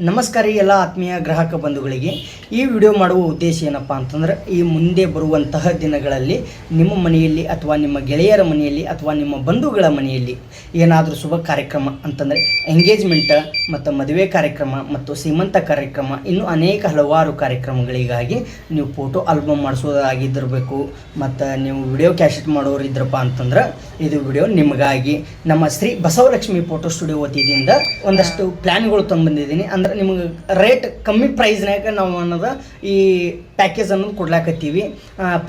ನಮಸ್ಕಾರ ಎಲ್ಲ ಆತ್ಮೀಯ ಗ್ರಾಹಕ ಬಂಧುಗಳಿಗೆ ಈ ವಿಡಿಯೋ ಮಾಡುವ ಉದ್ದೇಶ ಏನಪ್ಪ ಅಂತಂದ್ರೆ ಈ ಮುಂದೆ ಬರುವಂತಹ ದಿನಗಳಲ್ಲಿ ನಿಮ್ಮ ಮನೆಯಲ್ಲಿ ಅಥವಾ ನಿಮ್ಮ ಗೆಳೆಯರ ಮನೆಯಲ್ಲಿ ಅಥವಾ ನಿಮ್ಮ ಬಂಧುಗಳ ಮನೆಯಲ್ಲಿ ಏನಾದರೂ ಶುಭ ಕಾರ್ಯಕ್ರಮ ಅಂತಂದರೆ ಎಂಗೇಜ್ಮೆಂಟ್ ಮತ್ತು ಮದುವೆ ಕಾರ್ಯಕ್ರಮ ಮತ್ತು ಸೀಮಂತ ಕಾರ್ಯಕ್ರಮ ಇನ್ನೂ ಅನೇಕ ಹಲವಾರು ಕಾರ್ಯಕ್ರಮಗಳಿಗಾಗಿ ನೀವು ಫೋಟೋ ಆಲ್ಬಮ್ ಮಾಡಿಸೋದಾಗಿದ್ದಿರಬೇಕು ಮತ್ತು ನೀವು ವಿಡಿಯೋ ಕ್ಯಾಸೆಟ್ ಮಾಡೋರು ಇದ್ರಪ್ಪ ಅಂತಂದ್ರೆ ಇದು ವಿಡಿಯೋ ನಿಮಗಾಗಿ ನಮ್ಮ ಶ್ರೀ ಬಸವಲಕ್ಷ್ಮಿ ಫೋಟೋ ಸ್ಟುಡಿಯೋ ವತಿಯಿಂದ ಒಂದಷ್ಟು ಪ್ಲ್ಯಾನ್ಗಳು ತಂದುಬಂದಿದ್ದೀನಿ. ಅಂದ್ರೆ ನಿಮಗೆ ರೇಟ್ ಕಮ್ಮಿ ಪ್ರೈಸ್ನಾಗ ನಾವು ಅನ್ನೋದು ಈ ಪ್ಯಾಕೇಜ್ ಅನ್ನೋದು ಕೊಡ್ಲಾಕತ್ತೀವಿ.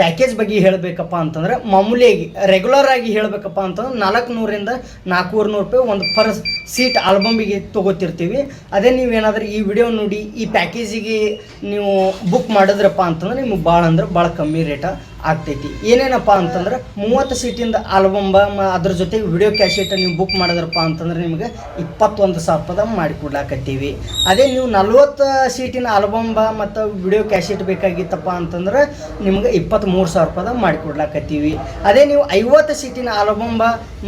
ಪ್ಯಾಕೇಜ್ ಬಗ್ಗೆ ಹೇಳಬೇಕಪ್ಪ ಅಂತಂದ್ರೆ ಮಾಮೂಲಿಯಾಗಿ ರೆಗ್ಯುಲರ್ ಆಗಿ ಹೇಳಬೇಕಪ್ಪ ಅಂತಂದ್ರೆ 400ರಿಂದ 400 ರೂಪಾಯಿ ಒಂದು ಪರ್ ಸೀಟ್ ಆಲ್ಬಮಿಗೆ ತೊಗೋತಿರ್ತೀವಿ. ಅದೇ ನೀವೇನಾದರೂ ಈ ವಿಡಿಯೋ ನೋಡಿ ಈ ಪ್ಯಾಕೇಜಿಗೆ ನೀವು ಬುಕ್ ಮಾಡಿದ್ರಪ್ಪ ಅಂತಂದ್ರೆ ನಿಮ್ಗೆ ಭಾಳ ಅಂದ್ರೆ ಭಾಳ ಕಮ್ಮಿ ರೇಟ ಆಗ್ತೈತಿ. ಏನೇನಪ್ಪ ಅಂತಂದ್ರೆ 30 ಸೀಟಿಂದ ಆಲ್ಬಮ್ ಅದ್ರ ಜೊತೆಗೆ ವಿಡಿಯೋ ಕ್ಯಾಸೆಟ್ ನೀವು ಬುಕ್ ಮಾಡಿದ್ರಪ್ಪ ಅಂತಂದ್ರೆ ನಿಮಗೆ 21,000 ರೂಪಾಯಿ ಮಾಡಿಕೊಡ್ಲಾಕತ್ತೀವಿ. ಅದೇ ನೀವು 40 ಸೀಟಿನ ಆಲ್ಬಮ್ ಮತ್ತು ವಿಡಿಯೋ ಕ್ಯಾಸೆಟ್ ಬೇಕಾಗಿತ್ತಪ್ಪ ಅಂತಂದ್ರೆ ನಿಮ್ಗೆ 23,000 ರೂಪಾಯಿ ಮಾಡಿಕೊಡ್ಲಾಕತ್ತೀವಿ. ಅದೇ ನೀವು 50 ಸೀಟಿನ ಆಲ್ಬಮ್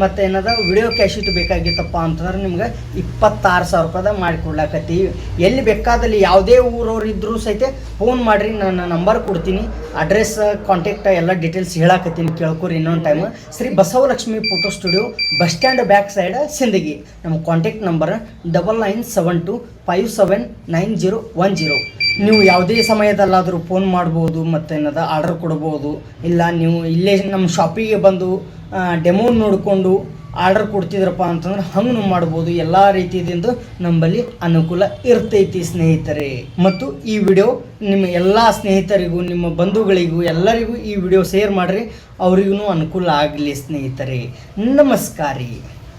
ಮತ್ತು ಏನದ ವಿಡಿಯೋ ಕ್ಯಾಸೆಟ್ ಬೇಕಾಗಿತ್ತಪ್ಪ ಅಂತಂದ್ರೆ ನಿಮ್ಗೆ 26,000 ರೂಪಾಯಿ ಮಾಡಿಕೊಡ್ಲಾಕತ್ತೀವಿ. ಎಲ್ಲಿ ಬೇಕಾದಲ್ಲಿ ಯಾವುದೇ ಊರವ್ರು ಇದ್ದರೂ ಸಹಿತ ಫೋನ್ ಮಾಡಿರಿ, ನನ್ನ ನಂಬರ್ ಕೊಡ್ತೀನಿ, ಅಡ್ರೆಸ್ ಕಾಂಟ್ಯಾಕ್ಟ್ ಎಲ್ಲ ಡೀಟೇಲ್ಸ್ ಹೇಳಾಕತ್ತೀನಿ, ಕೇಳ್ಕೊರಿ ಇನ್ನೊಂದು time. Shri Basavalakshmi photo studio bus stand back side Sindagi. ನಮ್ಮ ಕಾಂಟ್ಯಾಕ್ಟ್ ನಂಬರ್ 9972579010. ನೀವು ಯಾವುದೇ ಸಮಯದಲ್ಲಾದರೂ ಫೋನ್ ಮಾಡ್ಬೋದು ಮತ್ತು ಏನದ ಆರ್ಡರ್ ಕೊಡ್ಬೋದು. ಇಲ್ಲ ನೀವು ಇಲ್ಲೇ ನಮ್ಮ ಶಾಪಿಗೆ ಬಂದು ಡೆಮೋ ನೋಡಿಕೊಂಡು ಆರ್ಡರ್ ಕೊಡ್ತಿದ್ರಪ್ಪ ಅಂತಂದ್ರೆ ಹಂಗೆ ಮಾಡ್ಬೋದು. ಎಲ್ಲ ರೀತಿಯಿಂದ ನಮ್ಮಲ್ಲಿ ಅನುಕೂಲ ಇರ್ತೈತಿ ಸ್ನೇಹಿತರೆ. ಮತ್ತು ಈ ವಿಡಿಯೋ ನಿಮ್ಮ ಎಲ್ಲ ಸ್ನೇಹಿತರಿಗೂ ನಿಮ್ಮ ಬಂಧುಗಳಿಗೂ ಎಲ್ಲರಿಗೂ ಈ ವಿಡಿಯೋ ಶೇರ್ ಮಾಡಿರಿ, ಅವರಿಗೂ ಅನುಕೂಲ ಆಗಲಿ ಸ್ನೇಹಿತರೆ. ನಮಸ್ಕಾರ.